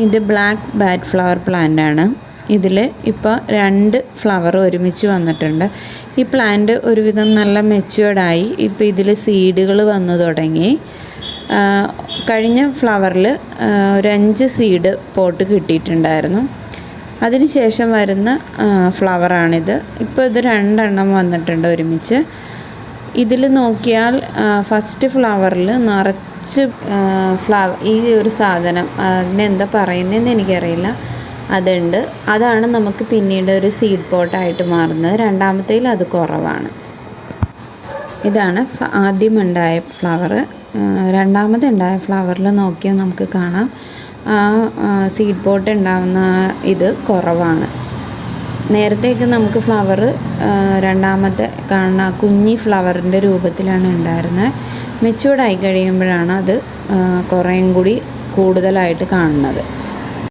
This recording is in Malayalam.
ഇത് ബ്ലാക്ക് ബാറ്റ് ഫ്ലവർ പ്ലാന്റ് ആണ്. ഇതിൽ ഇപ്പോൾ 2 ഫ്ലവർ ഒരുമിച്ച് വന്നിട്ടുണ്ട്. ഈ പ്ലാന്റ് ഒരുവിധം നല്ല മെച്യൂർഡായി. ഇപ്പോൾ ഇതിൽ സീഡുകൾ വന്നു തുടങ്ങി. കഴിഞ്ഞ ഫ്ലവറിൽ ഒരു 5 സീഡ് പോട്ട് കിട്ടിയിട്ടുണ്ടായിരുന്നു. അതിനുശേഷം വരുന്ന ഫ്ലവറാണിത്. ഇപ്പോൾ ഇത് 2 എണ്ണം വന്നിട്ടുണ്ട് ഒരുമിച്ച്. ഇതിൽ നോക്കിയാൽ ഫസ്റ്റ് ഫ്ലവറിൽ നിറച്ച് ഈ ഒരു സാധനം, അതിനെന്താ പറയുന്നതെന്ന് എനിക്കറിയില്ല, അതുണ്ട്. അതാണ് നമുക്ക് പിന്നീട് ഒരു സീഡ് പോട്ടായിട്ട് മാറുന്നത്. രണ്ടാമത്തേൽ അത് കുറവാണ്. ഇതാണ് ആദ്യമുണ്ടായ ഫ്ലവർ. രണ്ടാമതുണ്ടായ ഫ്ലവറിൽ നോക്കിയാൽ നമുക്ക് കാണാം സീഡ് പോട്ട് ഉണ്ടാകുന്ന ഇത് കുറവാണ്. നേരത്തേക്ക് നമുക്ക് ഫ്ലവർ രണ്ടാമത്തെ കാണുന്ന കുഞ്ഞി ഫ്ലവറിൻ്റെ രൂപത്തിലാണ് ഉണ്ടായിരുന്നത്. മെച്യൂർഡായി കഴിയുമ്പോഴാണ് അത് കുറേയും കൂടി കൂടുതലായിട്ട് കാണുന്നത്.